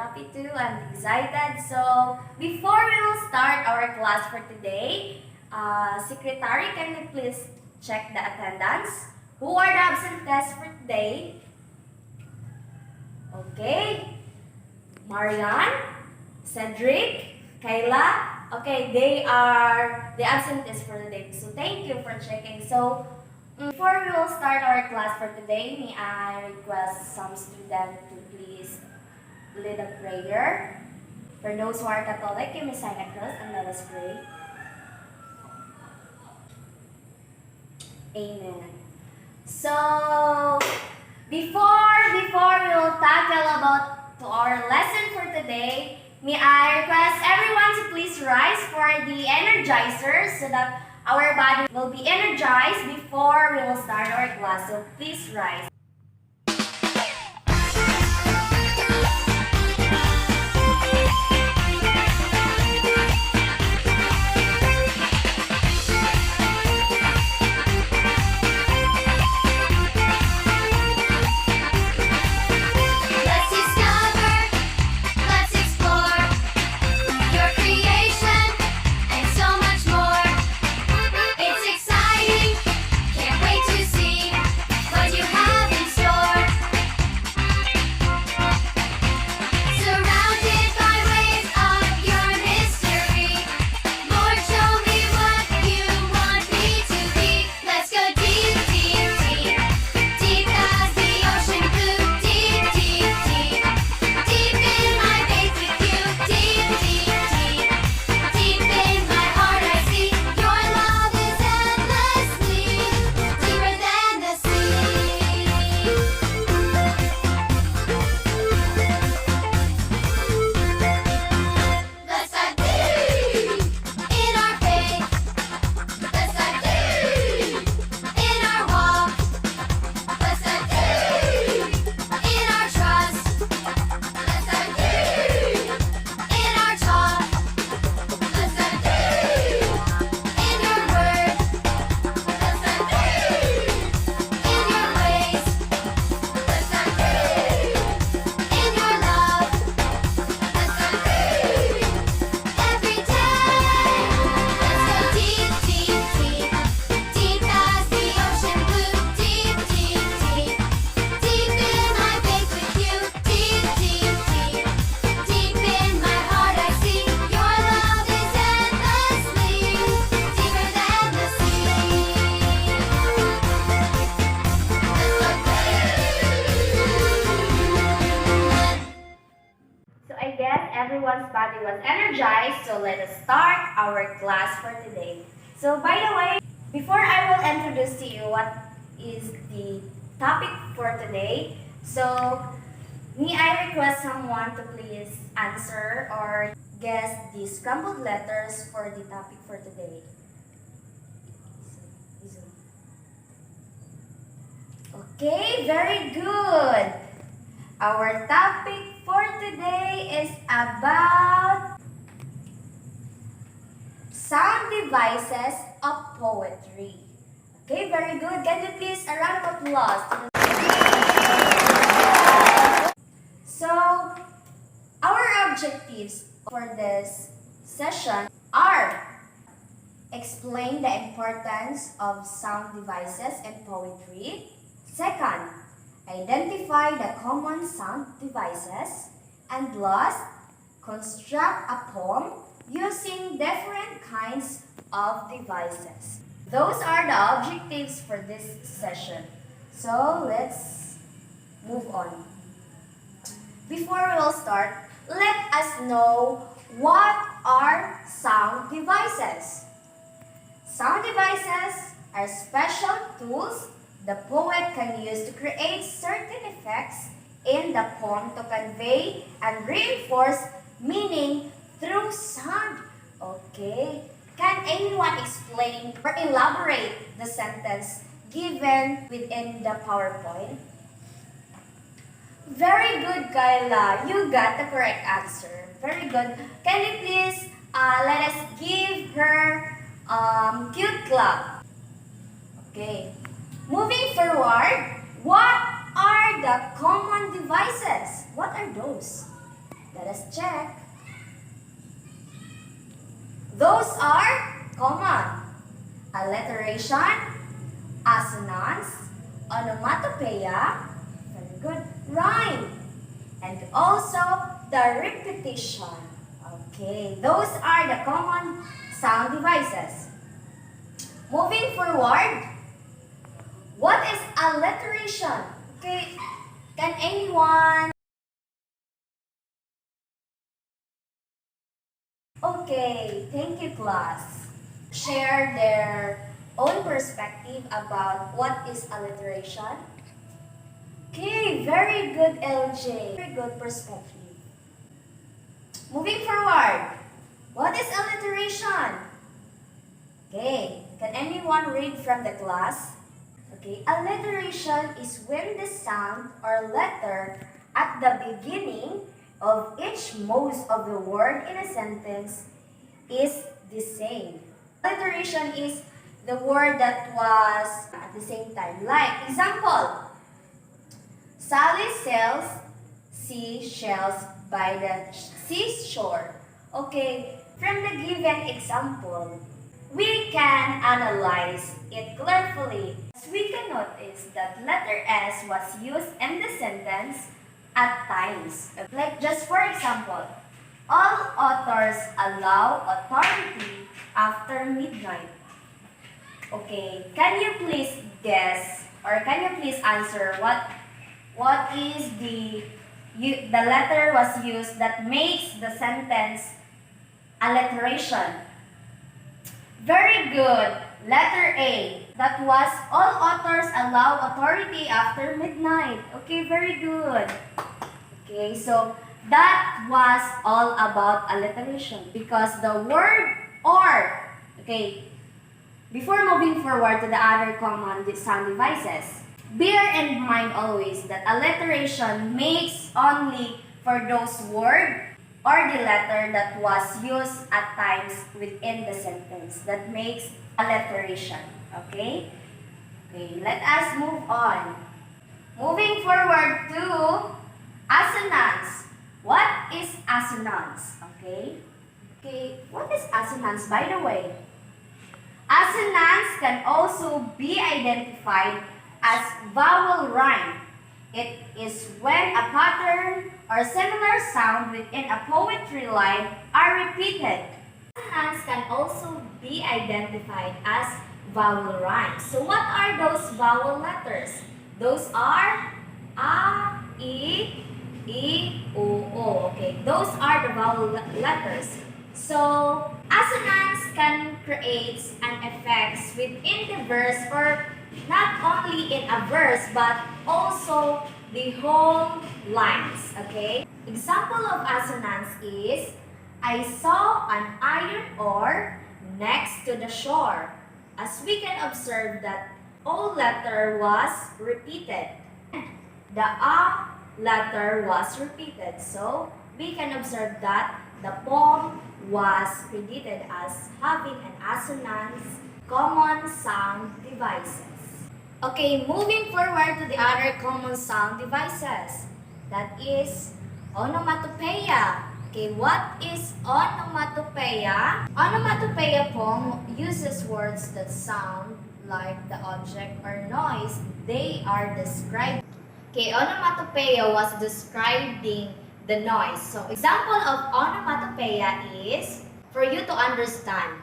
happy too and excited. So, before we will start our class for today, Secretary, can you please check the attendance? Who are the absent guests for today? Okay. Marian, Cedric, Kayla. Okay, they are the absentees for today. So, thank you for checking. So, before we will start our class for today, may I request some students to please lead a prayer. For those who are Catholic, you may sign a cross and let us pray. Amen. So, before we will tackle about to our lesson for today, may I request everyone to please rise for the energizers so that our body will be energized before we will start our class. So please rise. Everyone's body was energized, so let us start our class for today. So by the way, before I will introduce to you what is the topic for today, so may I request someone to please answer or guess the scrambled letters for the topic for today. Okay, very good. Our topic for today is about sound devices of poetry. Okay, very good. Can you please a round of applause? So, our objectives for this session are explain the importance of sound devices in poetry. Second, identify the common sound devices. And last, construct a poem using different kinds of devices. Those are the objectives for this session. So let's move on. Before we will start, let us know what are sound devices. Sound devices are special tools the poet can use to create certain effects in the poem to convey and reinforce meaning through sound. Okay. Can anyone explain or elaborate the sentence given within the PowerPoint? Very good, Kayla. You got the correct answer. Very good. Can you please let us give her cute clap? Okay. Moving forward, what are the common devices? What are those? Let us check. Those are common. Alliteration, assonance, onomatopoeia, very good, rhyme, and also the repetition. Okay, those are the common sound devices. Moving forward, what is alliteration? Okay, can anyone? Okay, thank you, class. Share their own perspective about what is alliteration. Okay, very good, LJ. Very good perspective. Moving forward, what is alliteration? Okay, can anyone read from the class? Okay, alliteration is when the sound or letter at the beginning of each most of the word in a sentence is the same. Alliteration is the word that was at the same time. Like, example, Sally sells seashells by the seashore. Okay, from the given example, we can analyze it carefully. We can notice that letter S was used in the sentence at times. Like just for example, all authors allow authority after midnight. Okay, can you please guess or can you please answer what is the letter was used that makes the sentence alliteration? Very good. Letter A. That was all authors allow authority after midnight. Okay, very good. Okay, so that was all about alliteration because the word or, okay, before moving forward to the other common sound devices, bear in mind always that alliteration makes only for those words or the letter that was used at times within the sentence. That makes alliteration. Okay? Okay, let us move on. Moving forward to assonance. What is assonance? Okay? Okay, what is assonance by the way? Assonance can also be identified as vowel rhyme. It is when a pattern or similar sound within a poetry line are repeated. Assonance can also be identified as vowel rhymes. So what are those vowel letters? Those are A, I, O. Okay, those are the vowel letters. So assonance can create an effect within the verse or not only in a verse but also the whole lines, okay? Example of assonance is, I saw an iron ore next to the shore. As we can observe that O letter was repeated. The A letter was repeated. So we can observe that the poem was credited as having an assonance common sound devices. Okay, moving forward to the other common sound devices. That is onomatopoeia. Okay, what is onomatopoeia? Onomatopoeia po uses words that sound like the object or noise they are described. Okay, onomatopoeia was describing the noise. So, example of onomatopoeia is, for you to understand,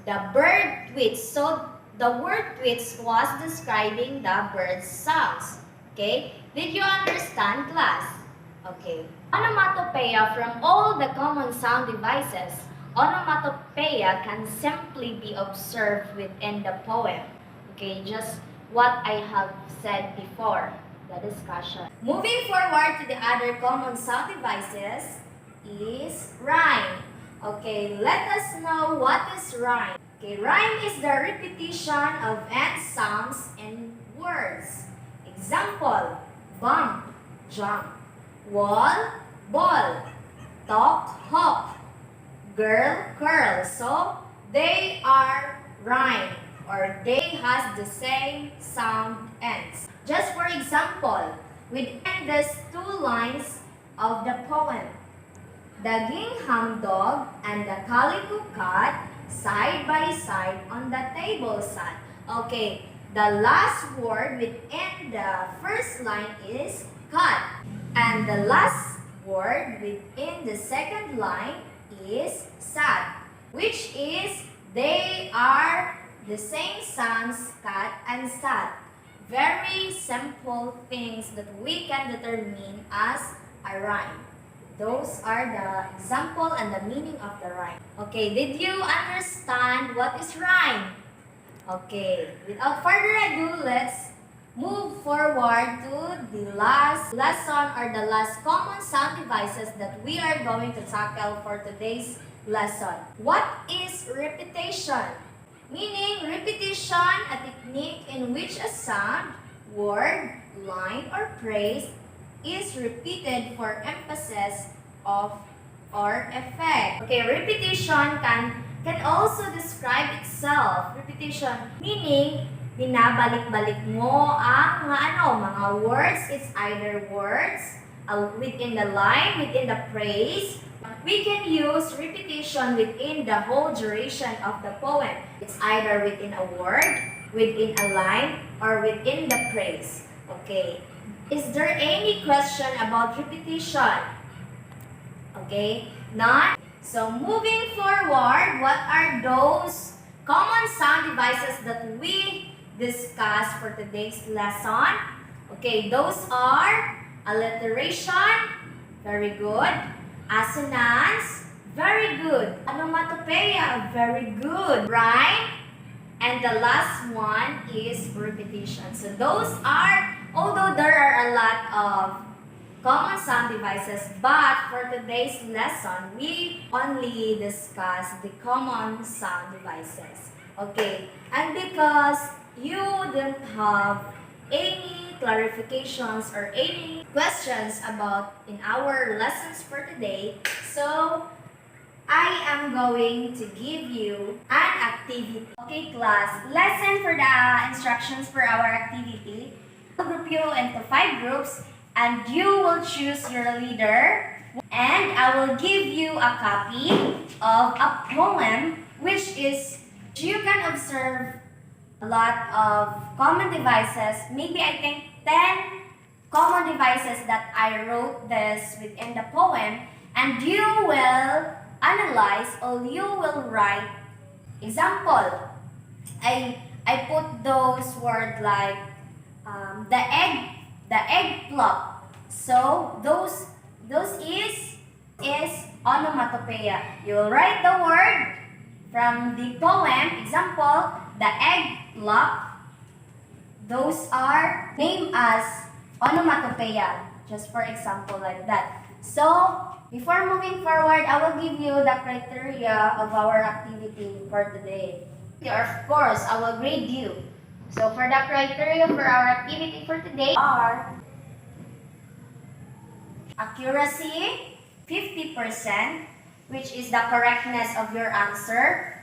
the bird tweets. So, the word tweets was describing the bird's sounds. Okay? Did you understand, class? Okay. Onomatopoeia from all the common sound devices, onomatopoeia can simply be observed within the poem. Okay, just what I have said before, the discussion. Moving forward to the other common sound devices is rhyme. Okay, let us know what is rhyme. Okay, rhyme is the repetition of end sounds in words. Example, bump, jump, wall, ball, talk, hop, girl, curl. So, they are rhyme or they has the same sound ends. Just for example, within these two lines of the poem, the gingham dog and the calico cat side by side on the table sat. Okay, the last word within the first line is cat. And the last word within the second line is sat, which is they are the same sounds, cat and sat. Very simple things that we can determine as a rhyme. Those are the example and the meaning of the rhyme. Okay, did you understand what is rhyme? Okay, without further ado, let's move forward to the last lesson or the last common sound devices that we are going to tackle for today's lesson. What is repetition? Meaning, repetition, a technique in which a sound, word, line, or phrase is repeated for emphasis of or effect. Okay, repetition can also describe itself. Repetition meaning binabalik-balik mo ang mga words. It's either words within the line, within the phrase. We can use repetition within the whole duration of the poem. It's either within a word, within a line, or within the phrase. Okay. Is there any question about repetition? Okay, none. So moving forward, what are those common sound devices that we discussed for today's lesson? Okay, those are alliteration, very good. Assonance, very good. Onomatopoeia, very good. Rhyme, and the last one is repetition. So those are, although there are a lot of common sound devices, but for today's lesson, we only discuss the common sound devices. Okay, and because you don't have any clarifications or any questions about in our lessons for today, so I am going to give you an activity. Okay, class, lesson for the instructions for our activity. I'll group you into 5 groups and you will choose your leader, and I will give you a copy of a poem which is, you can observe a lot of common devices, maybe I think 10 common devices that I wrote this within the poem, and you will analyze or you will write example. I put those words like the egg plop. So those is onomatopoeia. You will write the word from the poem. Example, the egg plop. Those are named as onomatopoeia. Just for example like that. So before moving forward, I will give you the criteria of our activity for today. Of course, I will grade you. So for the criteria for our activity for today are accuracy, 50%, which is the correctness of your answer.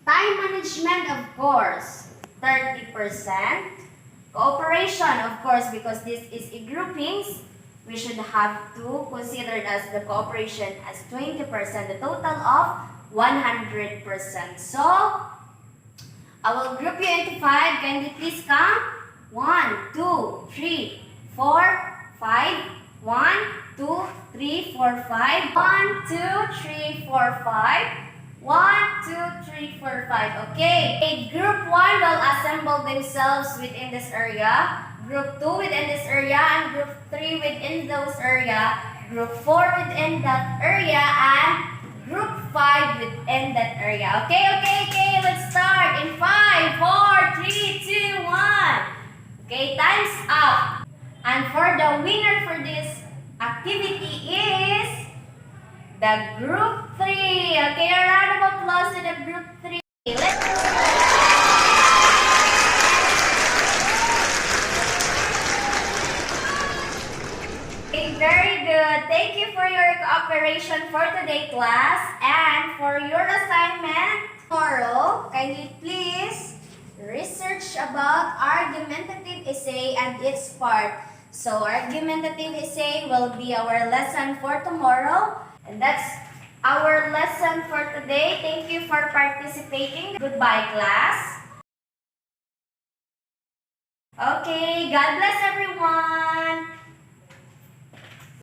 Time management, of course, 30%. Cooperation, of course, because this is a groupings, we should have to consider as the cooperation as 20%, the total of 100%. So, I will group you into 5. Can you please count? 1, 2, 3, 4, 5. 1, 2, 3, 4, 5. 1, 2, 3, 4, 5. 1, 2, 3, 4, 5. Okay. Group 1 will assemble themselves within this area. Group 2 within this area. And Group 3 within those area. Group 4 within that area. And Group 5 within that area. Okay. Let's start in 5, 4, 3, 2, 1. Okay, time's up. And for the winner for this activity is the Group 3. Okay, a round of applause to the Group 3. Okay, very good. Thank you for your cooperation for today, class. And for your assignment tomorrow, can you please research about argumentative essay and its part. So argumentative essay will be our lesson for tomorrow. And that's our lesson for today. Thank you for participating. Goodbye, class. Okay, God bless everyone.